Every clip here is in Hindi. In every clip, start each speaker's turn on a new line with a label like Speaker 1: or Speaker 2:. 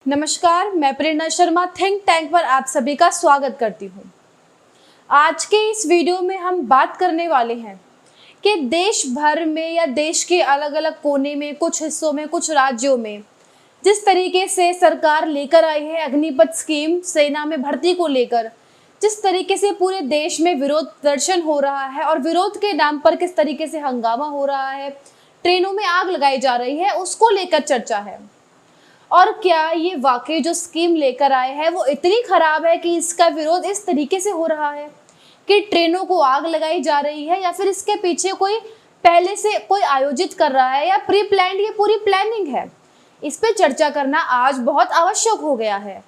Speaker 1: नमस्कार, मैं प्रेरणा शर्मा थिंक टैंक पर आप सभी का स्वागत करती हूँ। आज के इस वीडियो में हम बात करने वाले हैं कि देश भर में या देश के अलग अलग कोने में, कुछ हिस्सों में, कुछ राज्यों में जिस तरीके से सरकार लेकर आई है अग्निपथ स्कीम सेना में भर्ती को लेकर, जिस तरीके से पूरे देश में विरोध प्रदर्शन हो रहा है और विरोध के नाम पर किस तरीके से हंगामा हो रहा है, ट्रेनों में आग लगाई जा रही है, उसको लेकर चर्चा है। और क्या ये वाकई जो स्कीम लेकर आए हैं वो इतनी खराब है कि इसका विरोध इस तरीके से हो रहा है कि ट्रेनों को आग लगाई जा रही है, या फिर इसके पीछे कोई पहले से कोई आयोजित कर रहा है या प्री प्लान्ड ये पूरी प्लानिंग है। इस पे चर्चा करना आज बहुत आवश्यक हो गया है,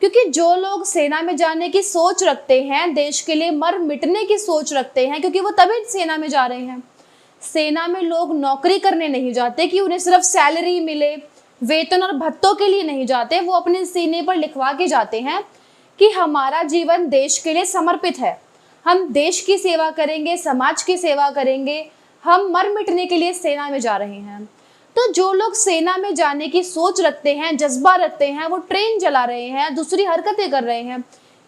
Speaker 1: क्योंकि जो लोग सेना में जाने की सोच रखते हैं, देश के लिए मर मिटने की सोच रखते हैं, क्योंकि वो तभी सेना में जा रहे हैं। सेना में लोग नौकरी करने नहीं जाते कि उन्हें सिर्फ सैलरी मिले, वेतन और भत्तों के लिए नहीं जाते। वो अपने सीने पर लिखवा के जाते हैं कि हमारा जीवन देश के लिए समर्पित है, हम देश की सेवा करेंगे, समाज की सेवा करेंगे, हम मर मिटने के लिए सेना में जा रहे हैं। तो जो लोग सेना में जाने की सोच रखते हैं, जज्बा रखते हैं, वो ट्रेन चला रहे हैं, दूसरी हरकतें कर रहे हैं,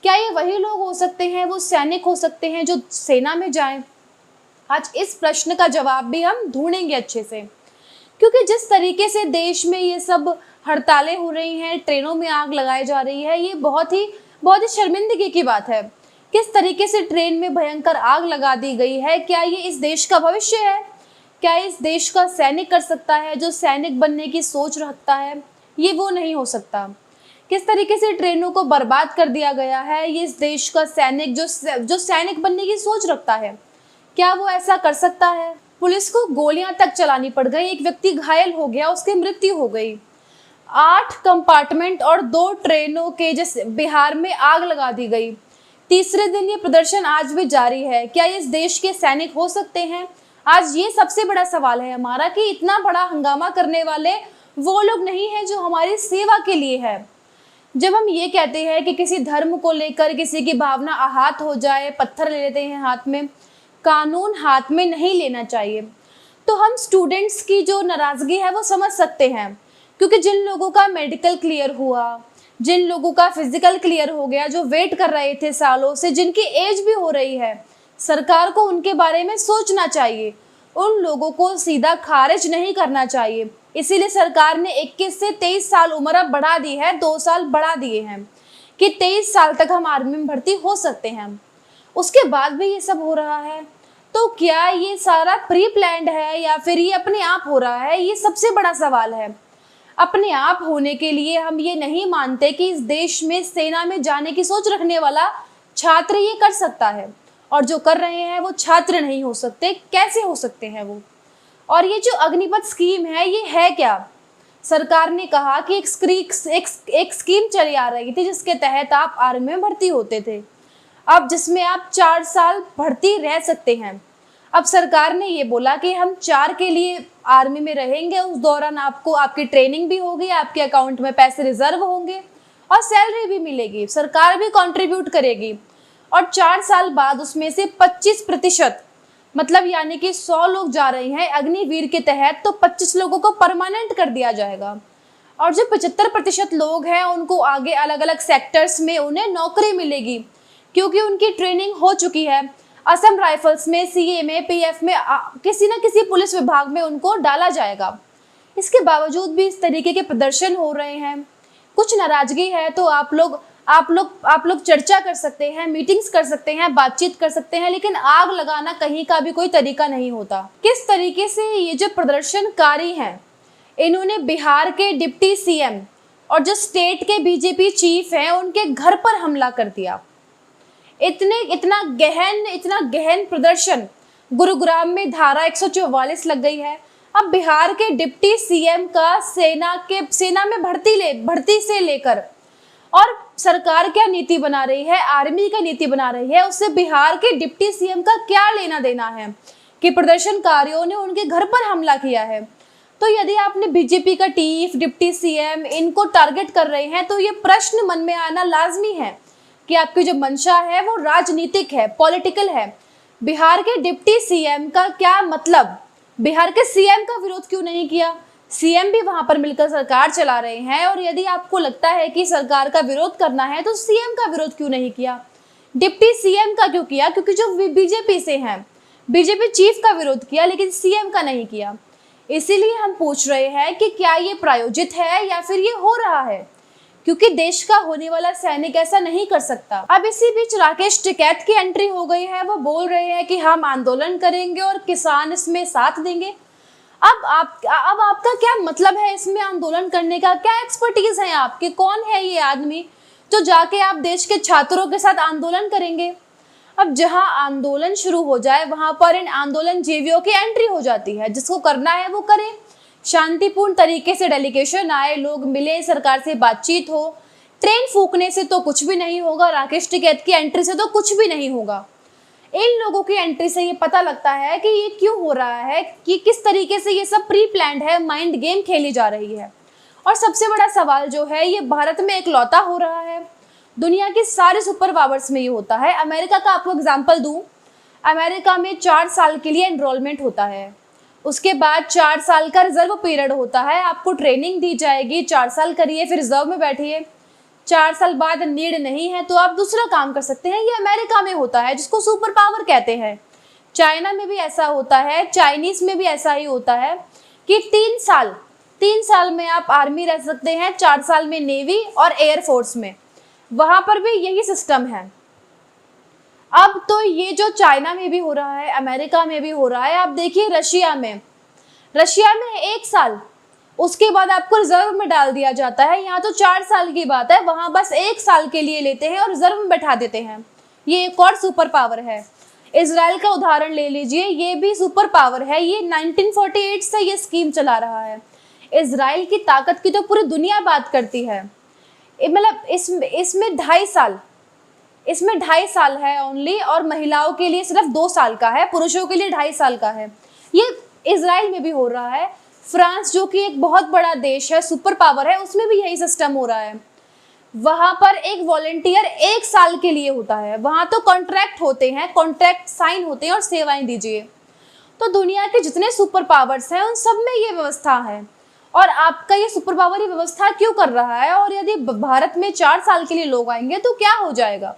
Speaker 1: क्या ये वही लोग हो सकते हैं, वो सैनिक हो सकते हैं जो सेना में जाएं? आज इस प्रश्न का जवाब भी हम ढूंढेंगे अच्छे से, क्योंकि जिस तरीके से देश में ये सब हड़तालें हो रही हैं, ट्रेनों में आग लगाई जा रही है, ये बहुत ही शर्मिंदगी की बात है। किस तरीके से ट्रेन में भयंकर आग लगा दी गई है। क्या ये इस देश का भविष्य है? क्या इस देश का सैनिक कर सकता है जो सैनिक बनने की सोच रखता है? ये वो नहीं हो सकता। किस तरीके से ट्रेनों को बर्बाद कर दिया गया है, ये इस देश का सैनिक जो सैनिक बनने की सोच रखता है, क्या वो ऐसा कर सकता है? पुलिस को गोलियां तक चलानी पड़ गई, एक व्यक्ति घायल हो गया, उसकी मृत्यु हो गई। 8 कंपार्टमेंट और 2 ट्रेनों के जैसे बिहार में आग लगा दी गई। तीसरे दिन ये प्रदर्शन आज भी जारी है। क्या इस देश के सैनिक हो सकते हैं? आज ये सबसे बड़ा सवाल है हमारा कि इतना बड़ा हंगामा करने वाले वो लोग नहीं है जो हमारी सेवा के लिए है। जब हम ये कहते हैं कि किसी धर्म को लेकर किसी की भावना आहत हो जाए, पत्थर ले लेते हैं हाथ में, कानून हाथ में नहीं लेना चाहिए। तो हम स्टूडेंट्स की जो नाराजगी है वो समझ सकते हैं, क्योंकि जिन लोगों का मेडिकल क्लियर हुआ, जिन लोगों का फिजिकल क्लियर हो गया, जो वेट कर रहे थे सालों से, जिनकी एज भी हो रही है, सरकार को उनके बारे में सोचना चाहिए। उन लोगों को सीधा खारिज नहीं करना चाहिए। इसीलिए सरकार ने 21 से 23 साल उम्र अब बढ़ा दी है, 2 साल बढ़ा दिए हैं कि 23 साल तक हम आर्मी में भर्ती हो सकते हैं। उसके बाद भी ये सब हो रहा है, तो क्या ये सारा प्री प्लान्ड है या फिर ये अपने आप हो रहा है? ये सबसे बड़ा सवाल है। अपने आप होने के लिए हम ये नहीं मानते कि इस देश में सेना में जाने की सोच रखने वाला छात्र ये कर सकता है, और जो कर रहे हैं वो छात्र नहीं हो सकते। कैसे हो सकते हैं वो? और ये जो अग्निपथ स्कीम है, ये है क्या? सरकार ने कहा कि एक स्कीम चली आ रही थी जिसके तहत आप आर्मी में भर्ती होते थे, अब जिसमें आप 4 साल भर्ती रह सकते हैं। अब सरकार ने ये बोला कि हम 4 के लिए आर्मी में रहेंगे, उस दौरान आपको आपकी ट्रेनिंग भी होगी, आपके अकाउंट में पैसे रिजर्व होंगे और सैलरी भी मिलेगी, सरकार भी कंट्रीब्यूट करेगी। और 4 साल बाद उसमें से 25%, मतलब यानी कि 100 लोग जा रहे हैं अग्निवीर के तहत, तो 25 लोगों को परमानेंट कर दिया जाएगा। और जो 75% लोग हैं उनको आगे अलग अलग सेक्टर्स में उन्हें नौकरी मिलेगी, क्योंकि उनकी ट्रेनिंग हो चुकी है। असम राइफल्स में, सीए में, पीएफ में, किसी न किसी पुलिस विभाग में उनको डाला जाएगा। इसके बावजूद भी इस तरीके के प्रदर्शन हो रहे हैं। कुछ नाराजगी है तो आप लोग चर्चा कर सकते हैं, मीटिंग्स कर सकते हैं, बातचीत कर सकते हैं, लेकिन आग लगाना कहीं का भी कोई तरीका नहीं होता। किस तरीके से ये जो प्रदर्शनकारी हैं, इन्होंने बिहार के डिप्टी सीएम और जो स्टेट के बीजेपी चीफ हैं उनके घर पर हमला कर दिया। इतना गहन प्रदर्शन। गुरुग्राम में धारा 144 लग गई है। अब बिहार के डिप्टी सीएम का सेना में भर्ती से लेकर, और सरकार क्या नीति बना रही है, आर्मी का नीति बना रही है, उससे बिहार के डिप्टी सीएम का क्या लेना देना है कि प्रदर्शनकारियों ने उनके घर पर हमला किया है? तो यदि आपने बीजेपी का चीफ, डिप्टी सीएम इनको टारगेट कर रहे हैं, तो ये प्रश्न मन में आना लाजमी है कि आपकी जो मंशा है वो राजनीतिक है, पॉलिटिकल है। बिहार के डिप्टी सीएम का क्या मतलब? बिहार के सीएम का विरोध क्यों नहीं किया? सीएम भी वहां पर मिलकर सरकार चला रहे हैं। और यदि आपको लगता है कि सरकार का विरोध करना है तो सीएम का विरोध क्यों नहीं किया, डिप्टी सीएम का क्यों किया? क्योंकि जो बीजेपी से हैं, बीजेपी चीफ का विरोध किया लेकिन सीएम का नहीं किया। इसीलिए हम पूछ रहे हैं कि क्या ये प्रायोजित है या फिर ये हो रहा है, क्योंकि देश का होने वाला सैनिक ऐसा नहीं कर सकता। अब इसी बीच राकेश टिकैत की एंट्री हो गई है। वो बोल रहे हैं कि हम आंदोलन करेंगे और किसान इसमें साथ देंगे। अब आपका क्या मतलब है इसमें आंदोलन करने का? क्या एक्सपर्टीज है आपके? कौन है ये आदमी जो जाके आप देश के छात्रों के साथ आंदोलन करेंगे? अब जहां आंदोलन शुरू हो जाए वहां पर इन आंदोलन जीवियों की एंट्री हो जाती है। जिसको करना है वो करे, शांतिपूर्ण तरीके से डेलीगेशन आए, लोग मिले, सरकार से बातचीत हो। ट्रेन फूकने से तो कुछ भी नहीं होगा, राकेश टिकैत की एंट्री से तो कुछ भी नहीं होगा। इन लोगों की एंट्री से ये पता लगता है कि ये क्यों हो रहा है, कि किस तरीके से ये सब प्री प्लान्ड है, माइंड गेम खेली जा रही है। और सबसे बड़ा सवाल जो है, ये भारत में इकलौता हो रहा है? दुनिया के सारे सुपर पावर्स में ये होता है। अमेरिका का आपको एग्जांपल दूं, अमेरिका में 4 साल के लिए एनरोलमेंट होता है, उसके बाद 4 साल का रिजर्व पीरियड होता है, आपको ट्रेनिंग दी जाएगी, 4 साल करिए फिर रिजर्व में बैठिए, 4 साल बाद नीड नहीं है तो आप दूसरा काम कर सकते हैं। ये अमेरिका में होता है, जिसको सुपर पावर कहते हैं। चाइना में भी ऐसा होता है, चाइनीज में भी ऐसा ही होता है कि 3 साल में आप आर्मी रह सकते हैं, 4 साल में नेवी और एयरफोर्स में, वहां पर भी यही सिस्टम है। अब तो ये जो चाइना में भी हो रहा है, अमेरिका में भी हो रहा है। आप देखिए रशिया में 1 साल, उसके बाद आपको रिजर्व में डाल दिया जाता है। यहाँ तो 4 साल की बात है, वहां बस 1 साल के लिए लेते हैं और रिजर्व में बैठा देते हैं। ये एक और सुपर पावर है। इजराइल का उदाहरण ले लीजिए, ये भी सुपर पावर है। ये 1948 से ये स्कीम चला रहा है। इजराइल की ताकत की तो पूरी दुनिया बात करती है। मतलब इसमें 2.5 साल है ओनली, और महिलाओं के लिए सिर्फ 2 साल का है, पुरुषों के लिए 2.5 साल का है। ये इजराइल में भी हो रहा है। फ्रांस जो कि एक बहुत बड़ा देश है, सुपर पावर है, उसमें भी यही सिस्टम हो रहा है। वहां पर एक वॉलंटियर 1 साल के लिए होता है। वहां तो कॉन्ट्रैक्ट होते हैं, कॉन्ट्रैक्ट साइन होते हैं और सेवाएं दीजिए। तो दुनिया के जितने सुपर पावर्स हैं उन सब में ये व्यवस्था है। और आपका ये सुपर पावर ये व्यवस्था क्यों कर रहा है? और यदि भारत में 4 साल के लिए लोग आएंगे तो क्या हो जाएगा?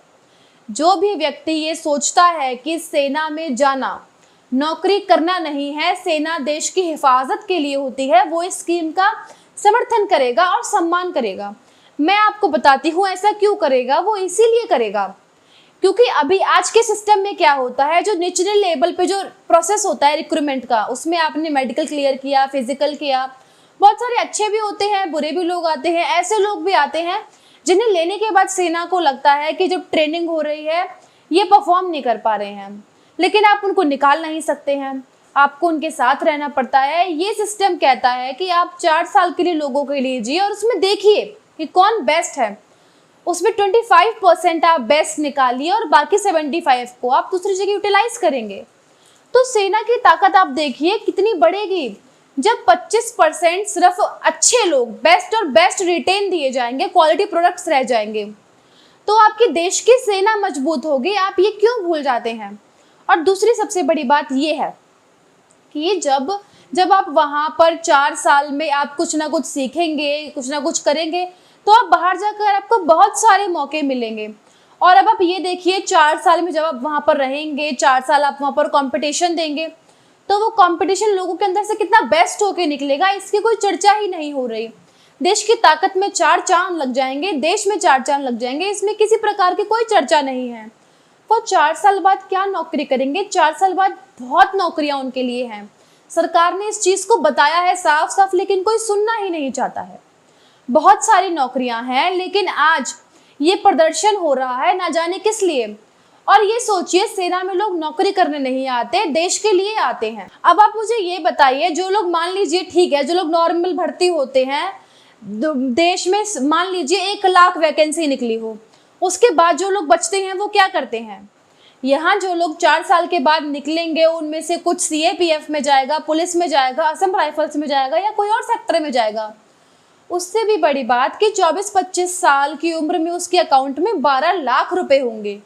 Speaker 1: जो भी व्यक्ति ये सोचता है कि सेना में जाना नौकरी करना नहीं है, सेना देश की हिफाजत के लिए होती है, वो इस स्कीम का समर्थन करेगा और सम्मान करेगा। मैं आपको बताती हूँ ऐसा क्यों करेगा। वो इसीलिए करेगा क्योंकि अभी आज के सिस्टम में क्या होता है, जो निचले लेवल पे जो प्रोसेस होता है रिक्रूटमेंट का, उसमें आपने मेडिकल क्लियर किया, फिजिकल किया, बहुत सारे अच्छे भी होते हैं, बुरे भी लोग आते हैं। ऐसे लोग भी आते हैं जिन्हें लेने के बाद सेना को लगता है कि जब ट्रेनिंग हो रही है ये परफॉर्म नहीं कर पा रहे हैं, लेकिन आप उनको निकाल नहीं सकते हैं, आपको उनके साथ रहना पड़ता है। ये सिस्टम कहता है कि आप 4 साल के लिए लोगों के लीजिए और उसमें देखिए कि कौन बेस्ट है, उसमें 25% आप बेस्ट निकालिए और बाकी 75 को आप दूसरी जगह यूटिलाइज करेंगे। तो सेना की ताकत आप देखिए कितनी बढ़ेगी जब 25% सिर्फ अच्छे लोग, बेस्ट और बेस्ट रिटेन दिए जाएंगे, क्वालिटी प्रोडक्ट्स रह जाएंगे, तो आपके देश की सेना मजबूत होगी। आप ये क्यों भूल जाते हैं? और दूसरी सबसे बड़ी बात ये है कि जब आप वहाँ पर 4 साल में आप कुछ ना कुछ सीखेंगे, कुछ ना कुछ करेंगे, तो आप बाहर जाकर आपको बहुत सारे मौके मिलेंगे। और अब आप ये देखिए 4 साल में जब आप वहाँ पर रहेंगे, 4 साल आप वहाँ पर कंपटीशन देंगे, तो वो कंपटीशन लोगों के अंदर से कितना बेस्ट होके निकलेगा, इसकी कोई चर्चा ही नहीं हो रही। देश की ताकत में 4 चांद लग जाएंगे, देश में 4 चांद लग जाएंगे, इसमें किसी प्रकार की कोई चर्चा नहीं है। वो 4 साल बाद क्या नौकरी करेंगे? 4 साल बाद बहुत नौकरियां उनके लिए हैं। सरकार ने इस चीज को बताया है साफ साफ, लेकिन कोई सुनना ही नहीं चाहता है। बहुत सारी नौकरियां हैं, लेकिन आज ये प्रदर्शन हो रहा है ना जाने किस लिए। और ये सोचिए, सेना में लोग नौकरी करने नहीं आते, देश के लिए आते हैं। अब आप मुझे ये बताइए, जो लोग मान लीजिए ठीक है, जो लोग नॉर्मल भर्ती होते हैं, देश में मान लीजिए 1 लाख वैकेंसी निकली हो, उसके बाद जो लोग बचते हैं वो क्या करते हैं? यहाँ जो लोग 4 साल के बाद निकलेंगे उनमें से कुछ सीएपीएफ में जाएगा, पुलिस में जाएगा, असम राइफल्स में जाएगा या कोई और सेक्टर में जाएगा। उससे भी बड़ी बात कि 24-25 साल की उम्र में उसके अकाउंट में 12 लाख रुपए होंगे,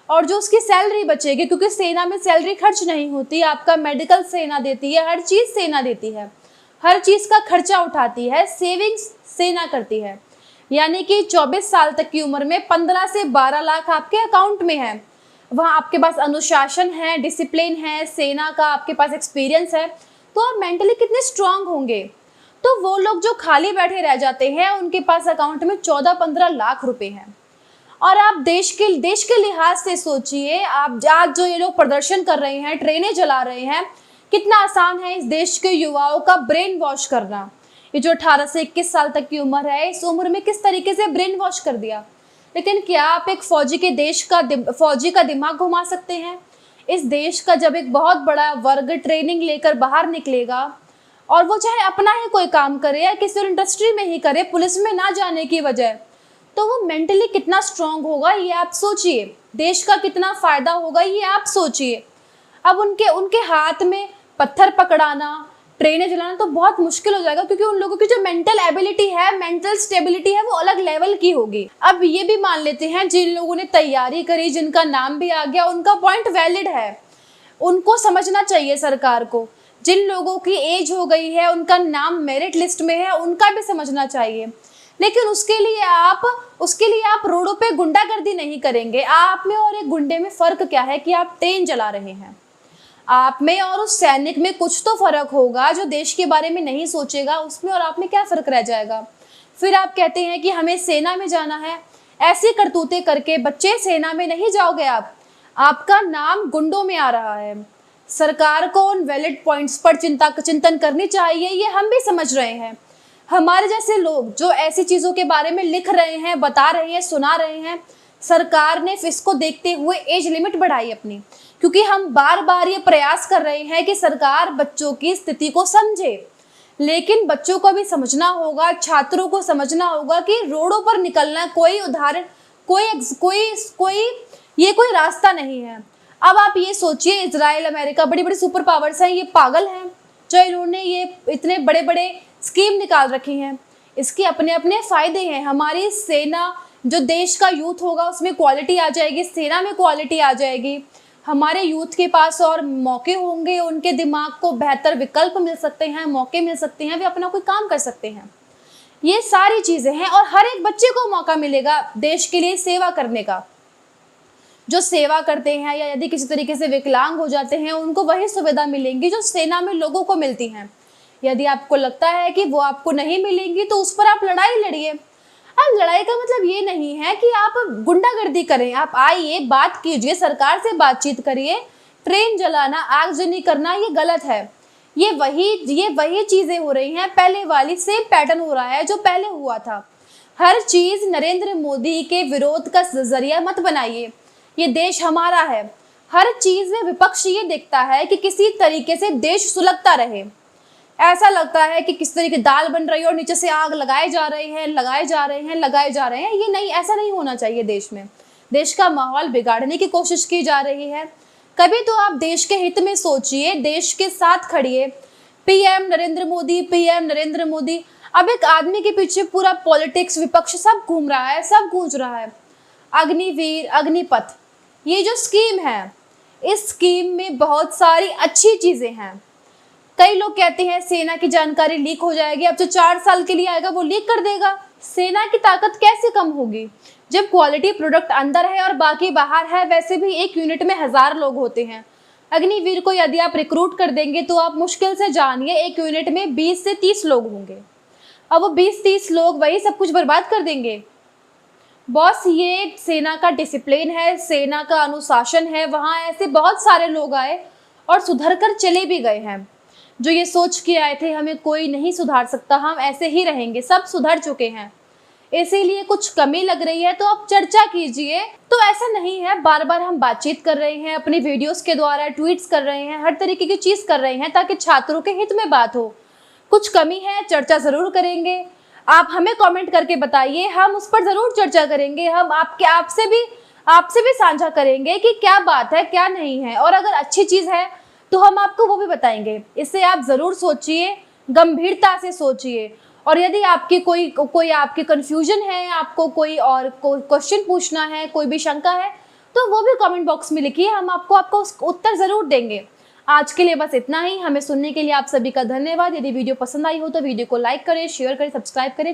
Speaker 1: और जो उसकी सैलरी बचेगी, क्योंकि सेना में सैलरी खर्च नहीं होती, आपका मेडिकल सेना देती है, हर चीज सेना देती है, हर चीज का खर्चा उठाती है, सेविंग्स सेना करती है। यानी कि 24 साल तक की उम्र में 15 से 12 लाख आपके अकाउंट में है। वहाँ आपके पास अनुशासन है, डिसिप्लिन है, सेना का आपके पास एक्सपीरियंस है, तो आप मेंटली कितने स्ट्रांग होंगे। तो वो लोग जो खाली बैठे रह जाते हैं, उनके पास अकाउंट में 14-15 लाख रुपए हैं। और आप देश के लिहाज से सोचिए, आप आज जो ये लोग प्रदर्शन कर रहे हैं, ट्रेनें जला रहे हैं, कितना आसान है इस देश के युवाओं का ब्रेन वॉश करना। ये जो 18 से 21 साल तक की उम्र है, इस उम्र में किस तरीके से ब्रेन वॉश कर दिया। लेकिन क्या आप एक फौजी का दिमाग घुमा सकते हैं? इस देश का जब एक बहुत बड़ा वर्ग ट्रेनिंग लेकर बाहर निकलेगा, और वो चाहे अपना ही कोई काम करे या किसी इंडस्ट्री में ही करे, पुलिस में ना जाने की वजह, तो वो मेंटली कितना स्ट्रांग होगा ये आप सोचिए। देश का कितना फायदा होगा ये आप सोचिए। अब उनके हाथ में पत्थर पकड़ाना, ट्रेनें जलाना तो बहुत मुश्किल हो जाएगा, क्योंकि उन लोगों की जो मेंटल एबिलिटी है, मेंटल स्टेबिलिटी है, वो अलग लेवल की होगी। अब ये भी मान लेते हैं जिन लोगों ने तैयारी करी, जिनका नाम भी आ गया, उनका पॉइंट वैलिड है, उनको समझना चाहिए सरकार को। जिन लोगों की एज हो गई है, उनका नाम मेरिट लिस्ट में है, उनका भी समझना चाहिए। लेकिन उसके लिए आप रोडों पे गुंडागर्दी नहीं करेंगे। आप में और एक गुंडे में फर्क क्या है कि आप ट्रेन चला रहे हैं। आप में और उस सैनिक में कुछ तो फर्क होगा। जो देश के बारे में नहीं सोचेगा, उसमें और आप में क्या फर्क रह जाएगा। फिर आप कहते हैं कि हमें सेना में जाना है। ऐसी करतूतें करके बच्चे सेना में नहीं जाओगे आप, आपका नाम गुंडों में आ रहा है। सरकार को उन वैलिड पॉइंट्स पर चिंतन करनी चाहिए, ये हम भी समझ रहे हैं। हमारे जैसे लोग जो ऐसी चीज़ों के बारे में लिख रहे हैं, बता रहे हैं, सुना रहे हैं, सरकार ने इसको देखते हुए एज लिमिट बढ़ाई अपनी, क्योंकि हम बार बार ये प्रयास कर रहे हैं कि सरकार बच्चों की स्थिति को समझे। लेकिन बच्चों को भी समझना होगा, छात्रों को समझना होगा कि रोडों पर निकलना कोई उदाहरण कोई रास्ता नहीं है। अब आप ये सोचिए, इजराइल, अमेरिका, बड़ी बड़ी सुपर पावर्स हैं, ये पागल हैं जो इन्होंने ये इतने बड़े बड़े स्कीम निकाल रखी हैं। इसके अपने अपने फायदे हैं। हमारी सेना, जो देश का यूथ होगा, उसमें क्वालिटी आ जाएगी, सेना में क्वालिटी आ जाएगी। हमारे यूथ के पास और मौके होंगे, उनके दिमाग को बेहतर विकल्प मिल सकते हैं, मौके मिल सकते हैं, वे अपना कोई काम कर सकते हैं। ये सारी चीज़ें हैं, और हर एक बच्चे को मौका मिलेगा देश के लिए सेवा करने का। जो सेवा करते हैं या यदि किसी तरीके से विकलांग हो जाते हैं, उनको वही सुविधा मिलेंगी जो सेना में लोगों को मिलती हैं। यदि आपको लगता है कि वो आपको नहीं मिलेंगी, तो उस पर आप लड़ाई लड़िए। अब लड़ाई का मतलब ये नहीं है कि आप गुंडागर्दी करें। आप आइए, बात कीजिए, सरकार से बातचीत करिए। ट्रेन जलाना, आगजनी करना, ये गलत है। ये वही चीज़ें हो रही हैं, पहले वाली सेम पैटर्न हो रहा है जो पहले हुआ था। हर चीज़ नरेंद्र मोदी के विरोध का जरिया मत बनाइए। ये देश हमारा है। हर चीज़ में विपक्ष ये देखता है कि किसी तरीके से देश सुलगता रहे। ऐसा लगता है कि किस तरीके दाल बन रही है और नीचे से आग लगाए जा रहे हैं। ये नहीं, ऐसा नहीं होना चाहिए। देश में देश का माहौल बिगाड़ने की कोशिश की जा रही है। कभी तो आप देश के हित में सोचिए, देश के साथ खड़िए। पीएम नरेंद्र मोदी। अब एक आदमी के पीछे पूरा पॉलिटिक्स, विपक्ष सब घूम रहा है, सब गूंज रहा है। अग्निवीर, अग्निपथ, ये जो स्कीम है, इस स्कीम में बहुत सारी अच्छी चीज़ें हैं। कई लोग कहते हैं सेना की जानकारी लीक हो जाएगी। अब जो 4 साल के लिए आएगा वो लीक कर देगा। सेना की ताकत कैसे कम होगी जब क्वालिटी प्रोडक्ट अंदर है और बाकी बाहर है। वैसे भी एक यूनिट में 1000 लोग होते हैं। अग्निवीर को यदि आप रिक्रूट कर देंगे तो आप मुश्किल से जानिए एक यूनिट में 20 से 30 लोग होंगे। अब वो 20-30 लोग वही सब कुछ बर्बाद कर देंगे। बॉस, ये सेना का डिसिप्लिन है, सेना का अनुशासन है। वहाँ ऐसे बहुत सारे लोग आए और सुधर कर चले भी गए हैं, जो ये सोच के आए थे हमें कोई नहीं सुधार सकता, हम ऐसे ही रहेंगे, सब सुधर चुके हैं। इसीलिए कुछ कमी लग रही है तो आप चर्चा कीजिए। तो ऐसा नहीं है, बार बार हम बातचीत कर रहे हैं, अपनी वीडियोस के द्वारा ट्वीट्स कर रहे हैं, हर तरीके की चीज़ कर रहे हैं ताकि छात्रों के हित में बात हो। कुछ कमी है, चर्चा ज़रूर करेंगे। आप हमें कमेंट करके बताइए, हम उस पर ज़रूर चर्चा करेंगे। हम आपसे भी साझा करेंगे कि क्या बात है, क्या नहीं है, और अगर अच्छी चीज़ है तो हम आपको वो भी बताएंगे। इससे आप ज़रूर सोचिए, गंभीरता से सोचिए। और यदि आपकी कोई आपकी कन्फ्यूजन है, आपको कोई और क्वेश्चन पूछना है, कोई भी शंका है, तो वो भी कमेंट बॉक्स में लिखिए, हम आपको उत्तर ज़रूर देंगे। आज के लिए बस इतना ही। हमें सुनने के लिए आप सभी का धन्यवाद। यदि वीडियो पसंद आई हो तो वीडियो को लाइक करें, शेयर करें, सब्सक्राइब करें।